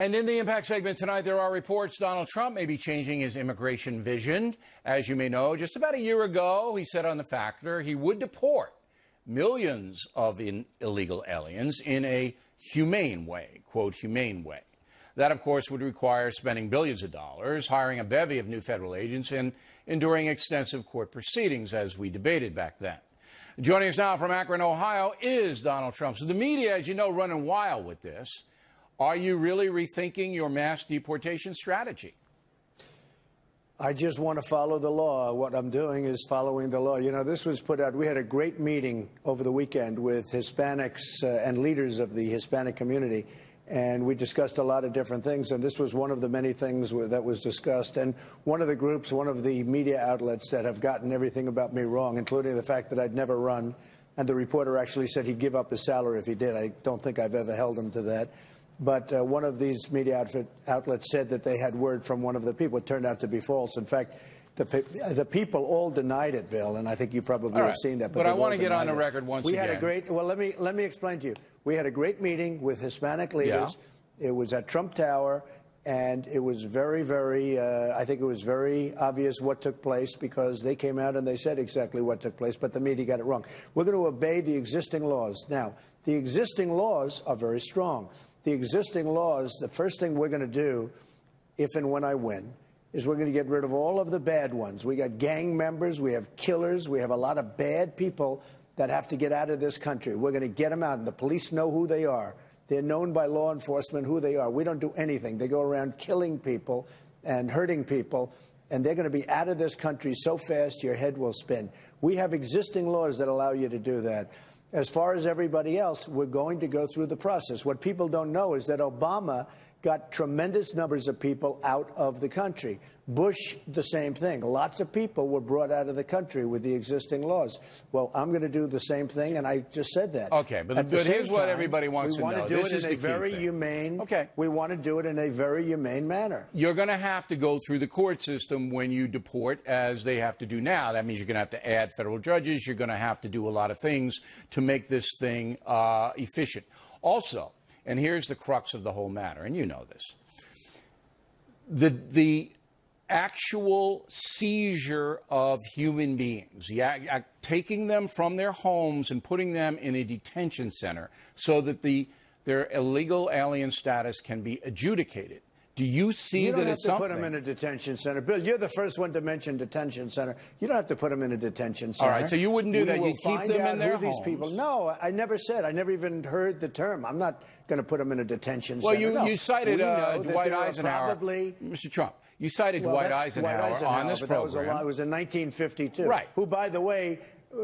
And in the Impact segment tonight, there are reports Donald Trump may be changing his immigration vision. As you may know, just about a year ago, he said on The Factor he would deport millions of illegal aliens in a humane way, quote, humane way. That, of course, would require spending billions of dollars, hiring a bevy of new federal agents, and enduring extensive court proceedings, as we debated back then. Joining us now from Akron, Ohio, is Donald Trump. So the media, as you know, running wild with this. Are you really rethinking your mass deportation strategy? I just want to follow the law. What I'm doing is following the law. You know, this was put out. We had a great meeting over the weekend with Hispanics and leaders of the Hispanic community, and we discussed a lot of different things, and this was one of the many things that was discussed. And one of the groups, one of the media outlets that have gotten everything about me wrong, including the fact that I'd never run, and the reporter actually said he'd give up his salary if he did. I don't think I've ever held him to that. But one of these media outlets said that they had word from one of the people. It turned out to be false. In fact, the people all denied it, Bill, and I think you probably have seen that. But I want to get on the record once again. We had a great. Well, let me explain to you. We had a great meeting with Hispanic leaders. Yeah. It was at Trump Tower, and it was very, very. I think it was very obvious what took place because they came out and they said exactly what took place, but the media got it wrong. We're going to obey the existing laws. Now, the existing laws are very strong. The existing laws, the first thing we're going to do, if and when I win, is we're going to get rid of all of the bad ones. We got gang members, we have killers, we have a lot of bad people that have to get out of this country. We're going to get them out, and the police know who they are. They're known by law enforcement who they are. We don't do anything. They go around killing people and hurting people, and they're going to be out of this country so fast your head will spin. We have existing laws that allow you to do that. As far as everybody else, we're going to go through the process. What people don't know is that Obama got tremendous numbers of people out of the country. Bush, the same thing. Lots of people were brought out of the country with the existing laws. Well, I'm going to do the same thing, and I just said that. Okay, but here's what everybody wants to know. We want to do it in a very humane. Okay. We want to do it in a very humane manner. You're going to have to go through the court system when you deport, as they have to do now. That means you're going to have to add federal judges. You're going to have to do a lot of things to make this thing efficient. Also, and here's the crux of the whole matter, and you know this. The actual seizure of human beings, taking them from their homes and putting them in a detention center so that their illegal alien status can be adjudicated. Do you see that as something? You don't have to put them in a detention center. Bill, you're the first one to mention detention center. You don't have to put them in a detention center. All right, so you wouldn't do that. You'd keep them in their homes. These people. No, I never said. I never even heard the term. I'm not going to put them in a detention center. Well, you cited Dwight Eisenhower. Mr. Trump, you cited Dwight Eisenhower on this program. It was in 1952. Right. Who, by the way,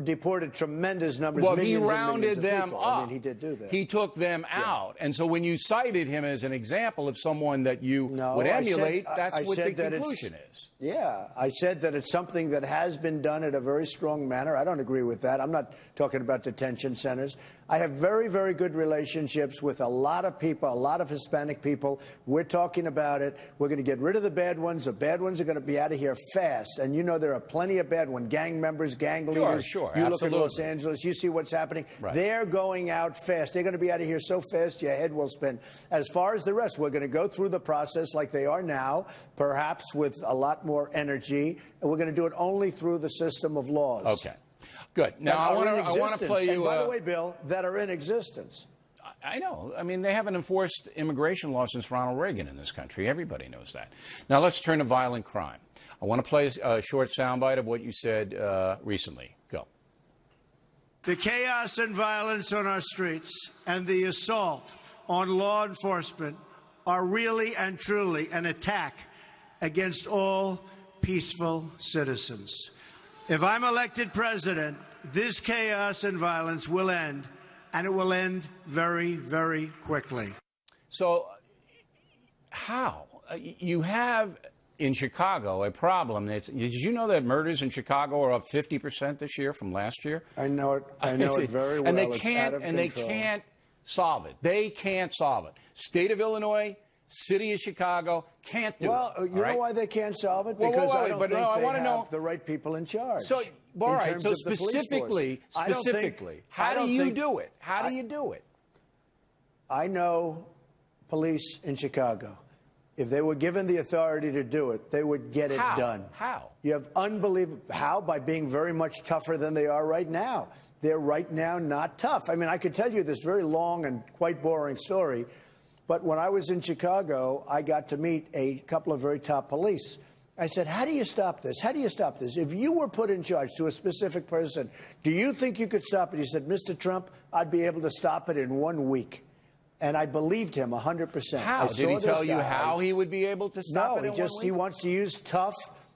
deported tremendous numbers. Well, he rounded them up. I mean, he did do that. He took them out. And so when you cited him as an example of someone that you would emulate, that's what the conclusion is. Yeah, I said that it's something that has been done in a very strong manner. I don't agree with that. I'm not talking about detention centers. I have very, very good relationships with a lot of people, a lot of Hispanic people. We're talking about it. We're going to get rid of the bad ones. The bad ones are going to be out of here fast. And you know there are plenty of bad ones. Gang members, gang leaders. Sure, you look at Los Angeles, you see what's happening. Right. They're going out fast. They're going to be out of here so fast your head will spin. As far as the rest, we're going to go through the process like they are now, perhaps with a lot more energy. And we're going to do it only through the system of laws. Okay. Good. Now, I want to play you. And by the way, Bill, that are in existence. I know. I mean, they haven't enforced immigration law since Ronald Reagan in this country. Everybody knows that. Now, let's turn to violent crime. I want to play a short soundbite of what you said recently. Go. The chaos and violence on our streets and the assault on law enforcement are really and truly an attack against all peaceful citizens. If I'm elected president, this chaos and violence will end, and it will end very, very quickly. So how? You have in Chicago a problem. Did you know that murders in Chicago are up 50% this year from last year? I know it. I know it very well. And they can't solve it. They can't solve it. State of Illinois, City of Chicago can't do it. Well, you know why they can't solve it? Because I don't think they have the right people in charge. So, all right. So specifically, how do you do it? How do you do it? I know police in Chicago. If they were given the authority to do it, they would get it done. How? You have unbelievable. How? By being very much tougher than they are right now. They're right now not tough. I mean, I could tell you this very long and quite boring story, but when I was in Chicago, I got to meet a couple of very top police. I said, how do you stop this? How do you stop this? If you were put in charge to a specific person, do you think you could stop it? He said, Mr. Trump, I'd be able to stop it in 1 week. And I believed him 100%. How? Did he tell you how he would be able to stop it? No, he wants to use tough.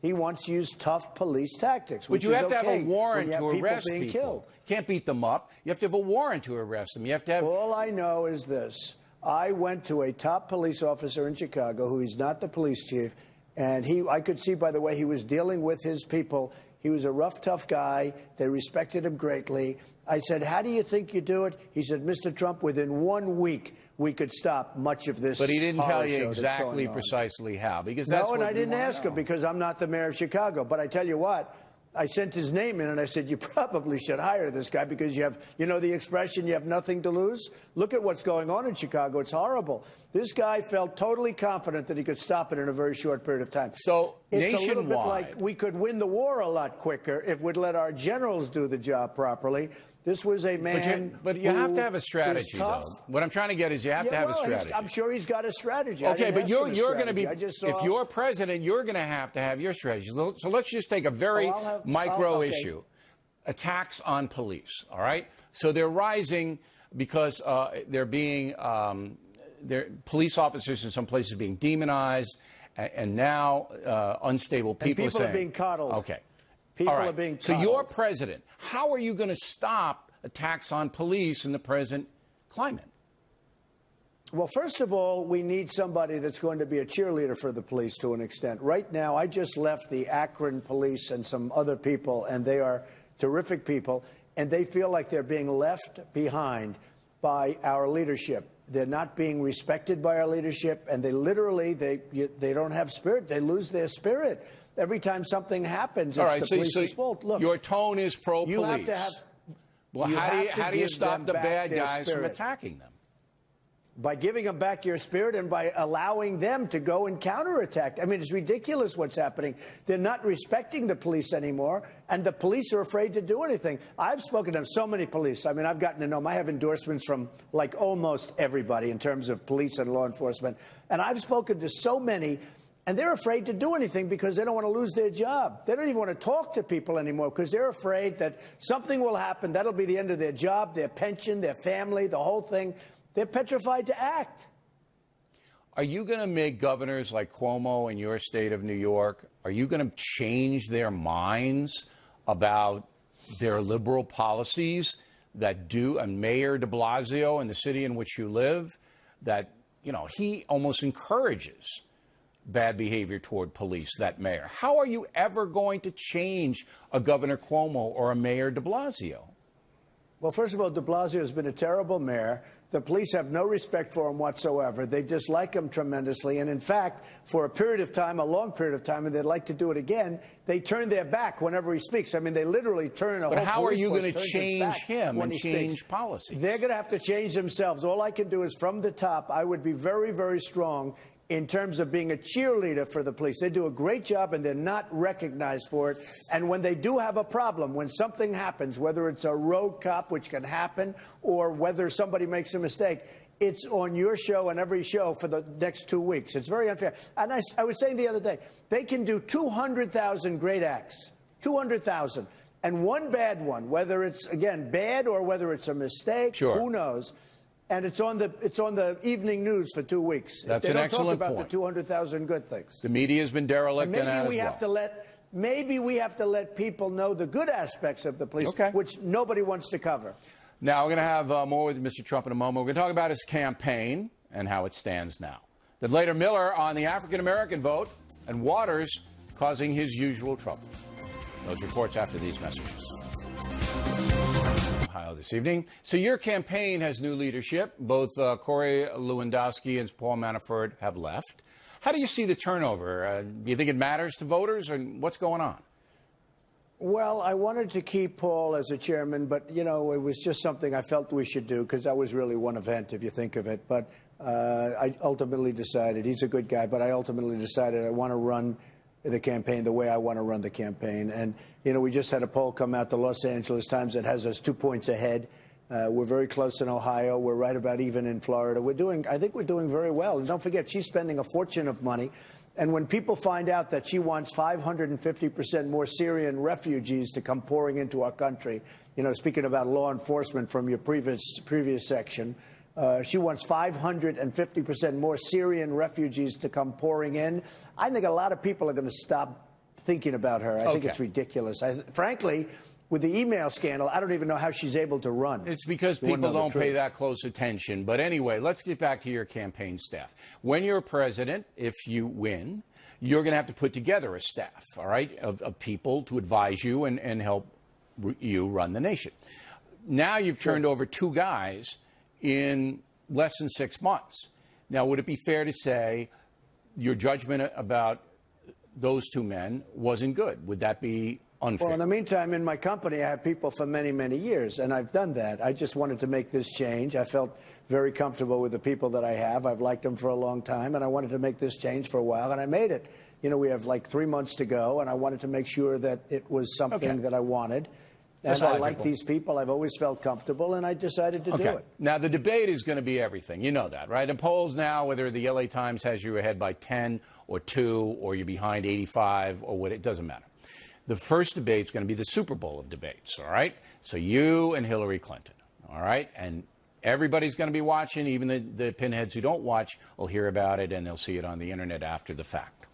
He wants to use tough police tactics. But you have to have a warrant to arrest people. You can't beat them up. You have to have a warrant to arrest them. You have to have. All I know is this: I went to a top police officer in Chicago, who he's not the police chief, and I could see by the way he was dealing with his people. He was a rough, tough guy. They respected him greatly. I said, how do you think you do it? He said, Mr. Trump, within 1 week, we could stop much of this. But he didn't tell you exactly precisely how, because that's no, and I didn't ask him because I'm not the mayor of Chicago. But I tell you what, I sent his name in and I said, you probably should hire this guy because you have, you know the expression, you have nothing to lose? Look at what's going on in Chicago. It's horrible. This guy felt totally confident that he could stop it in a very short period of time. So it's a little bit like we could win the war a lot quicker if we'd let our generals do the job properly. This was a man. But you have to have a strategy, though. What I'm trying to get is you have to have a strategy. I'm sure he's got a strategy. Okay, but you're going to be. If you're president, you're going to have your strategy. So let's just take a very micro issue: attacks on police. All right. So they're rising because they're being police officers in some places being demonized, and now unstable people. And people are being coddled. Okay. People are being coddled. So you're president. How are you going to stop attacks on police in the present climate? Well, first of all, we need somebody that's going to be a cheerleader for the police to an extent. Right now, I just left the Akron police and some other people, and they are terrific people, and they feel like they're being left behind by our leadership. They're not being respected by our leadership, and they literally, they don't have spirit. They lose their spirit. Every time something happens, it's the police's fault. Look, your tone is pro-police. You have to have. Well, how do you stop the bad guys from attacking them? By giving them back your spirit and by allowing them to go and counterattack. I mean, it's ridiculous what's happening. They're not respecting the police anymore, and the police are afraid to do anything. I've spoken to so many police. I mean, I've gotten to know them. I have endorsements from, like, almost everybody in terms of police and law enforcement. And I've spoken to so many, and they're afraid to do anything because they don't want to lose their job. They don't even want to talk to people anymore because they're afraid that something will happen. That'll be the end of their job, their pension, their family, the whole thing. They're petrified to act. Are you going to make governors like Cuomo in your state of New York, are you going to change their minds about their liberal policies that do, and Mayor de Blasio in the city in which you live, that, you know, he almost encourages bad behavior toward police, that mayor? How are you ever going to change a Governor Cuomo or a Mayor de Blasio? Well, first of all, de Blasio has been a terrible mayor. The police have no respect for him whatsoever. They dislike him tremendously. And in fact, for a period of time, a long period of time, and they'd like to do it again, they turn their back whenever he speaks. I mean, they literally turn a whole police force. But how are you going to change him and change policy? They're going to have to change themselves. All I can do is from the top, I would be very, very strong in terms of being a cheerleader for the police. They do a great job, and they're not recognized for it. And when they do have a problem, when something happens, whether it's a road cop, which can happen, or whether somebody makes a mistake, it's on your show and every show for the next 2 weeks. It's very unfair. And I was saying the other day, they can do 200,000 great acts, 200,000, and one bad one, whether it's, again, bad or whether it's a mistake, who knows. And it's on the evening news for 2 weeks. That's an excellent point. They don't talk about the 200,000 good things. The media has been derelict in that as well. Maybe we have to let people know the good aspects of the police, which nobody wants to cover. Now, we're going to have more with Mr. Trump in a moment. We're going to talk about his campaign and how it stands now. Then later, Miller on the African-American vote and Waters causing his usual trouble. Those reports after these messages. Ohio this evening. So your campaign has new leadership. Both Corey Lewandowski and Paul Manafort have left. How do you see the turnover? Do you think it matters to voters, or what's going on? Well, I wanted to keep Paul as a chairman, but, you know, it was just something I felt we should do because that was really one event, if you think of it. But I ultimately decided, he's a good guy, but I ultimately decided I want to run the campaign the way I want to run the campaign. And, you know, we just had a poll come out, the Los Angeles Times, that has us 2 points ahead. We're very close in Ohio. We're right about even in Florida. I think we're doing very well. And don't forget, she's spending a fortune of money. And when people find out that she wants 550% more Syrian refugees to come pouring into our country, you know, speaking about law enforcement from your previous section, she wants 550% more Syrian refugees to come pouring in. I think a lot of people are going to stop thinking about her. I think it's ridiculous. Frankly, with the email scandal, I don't even know how she's able to run. It's because people don't pay that close attention. But anyway, let's get back to your campaign staff. When you're president, if you win, you're going to have to put together a staff, all right, of people to advise you and help you run the nation. Now you've turned over 2 guys in less than 6 months. Now, would it be fair to say your judgment about those 2 men wasn't good? Would that be unfair? Well, in the meantime, in my company, I have people for many, many years, and I've done that. I just wanted to make this change. I felt very comfortable with the people that I have. I've liked them for a long time, and I wanted to make this change for a while, and I made it. You know, we have like 3 months to go, and I wanted to make sure that it was something that I wanted. And I like these people. I've always felt comfortable, and I decided to do it. Now, the debate is going to be everything. You know that, right? In polls now, whether the LA Times has you ahead by 10 or 2, or you're behind 85, or what, it doesn't matter. The first debate is going to be the Super Bowl of debates, all right? So you and Hillary Clinton, all right? And everybody's going to be watching. Even the pinheads who don't watch will hear about it, and they'll see it on the internet after the fact.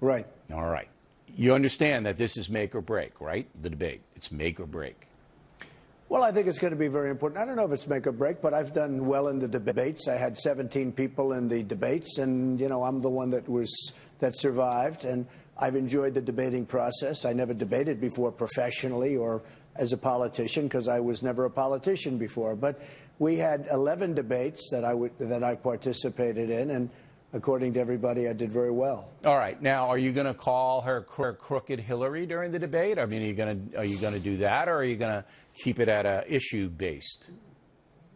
Right. All right. You understand that this is make or break, right? The debate. It's make or break. Well, I think it's going to be very important. I don't know if it's make or break, but I've done well in the debates. I had 17 people in the debates, and, you know, I'm the one that survived. And I've enjoyed the debating process. I never debated before professionally or as a politician because I was never a politician before. But we had 11 debates that I participated in, and according to everybody, I did very well. All right. Now, are you going to call her crooked Hillary during the debate? I mean, are you going to do that, or are you going to keep it at a issue based?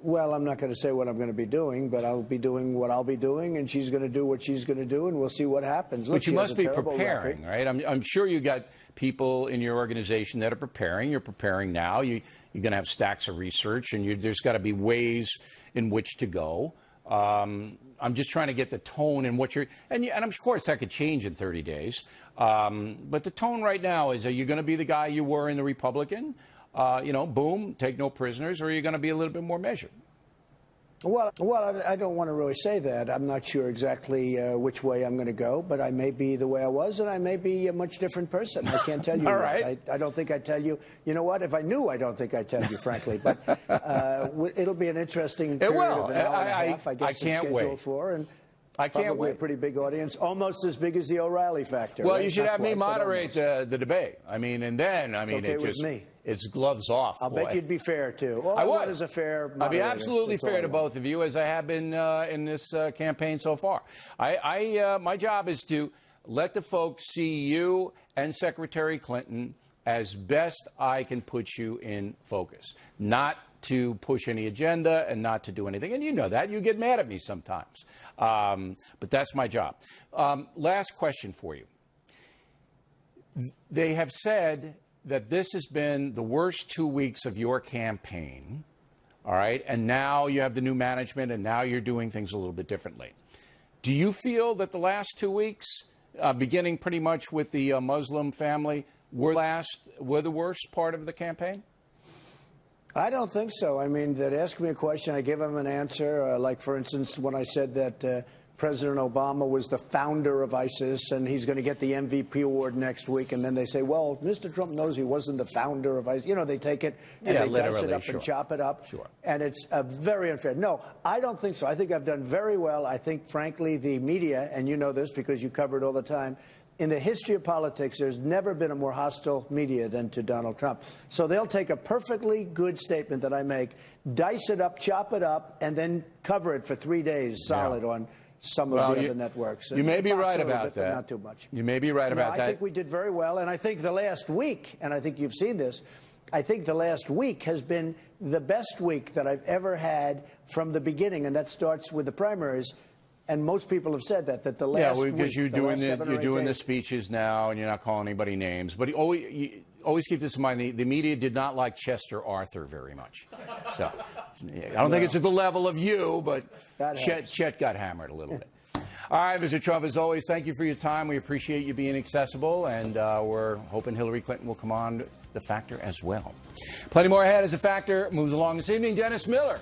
Well, I'm not going to say what I'm going to be doing, but I'll be doing what I'll be doing, and she's going to do what she's going to do, and we'll see what happens. Look, but you must be preparing, right? I'm sure you got people in your organization that are preparing. You're preparing now. You're going to have stacks of research, and there's got to be ways in which to go. I'm just trying to get the tone and what you're, and of course that could change in 30 days. But the tone right now is: are you going to be the guy you were in the Republican? You know, boom, take no prisoners, or are you going to be a little bit more measured? Well, I don't want to really say that. I'm not sure exactly which way I'm going to go, but I may be the way I was, and I may be a much different person. I can't tell you. All right. I don't think I'd tell you. You know what? If I knew, I don't think I'd tell you, frankly. But it'll be an interesting period of an hour and a half, I guess, I can't it's scheduled wait. for. And I can't probably wait. A pretty big audience, almost as big as the O'Reilly factor. Well, right? you should Not have me quite, but moderate the debate. I mean, and then, I mean, okay it with just, me. it's gloves off. I'll bet you'd be fair, too. All I would. want is a fair moderator. I'll be absolutely That's all fair I to want. both of you, as I have been in this campaign so far. My job is to let the folks see you and Secretary Clinton as best I can put you in focus, not to push any agenda and not to do anything. And you know that. You get mad at me sometimes. But that's my job. Last question for you. They have said that this has been the worst 2 weeks of your campaign, all right? And now you have the new management, and now you're doing things a little bit differently. Do you feel that the last 2 weeks, beginning pretty much with the Muslim family, were the worst part of the campaign? I don't think so. I mean, they'd ask me a question, I give them an answer. Like, for instance, when I said that President Obama was the founder of ISIS and he's going to get the MVP award next week, and then they say, well, Mr. Trump knows he wasn't the founder of ISIS. You know, they take it and they dice it up and chop it up. Sure. And it's very unfair. No, I don't think so. I think I've done very well. I think, frankly, the media, and you know this because you cover it all the time, in the history of politics, there's never been a more hostile media than to Donald Trump. So they'll take a perfectly good statement that I make, dice it up, chop it up, and then cover it for 3 days solid on some of the other networks. You may be right about that. But not too much. You may be right about that. I think we did very well. And I think the last week, and I think you've seen this, I think the last week has been the best week that I've ever had from the beginning, and that starts with the primaries. And most people have said that the last week, because you're doing the speeches now, and you're not calling anybody names. But you always keep this in mind: the media did not like Chester Arthur very much. So I don't think it's at the level of you, but Chet got hammered a little bit. All right, Mr. Trump, as always, thank you for your time. We appreciate you being accessible, and we're hoping Hillary Clinton will come on The Factor as well. Plenty more ahead as The Factor moves along this evening. Dennis Miller.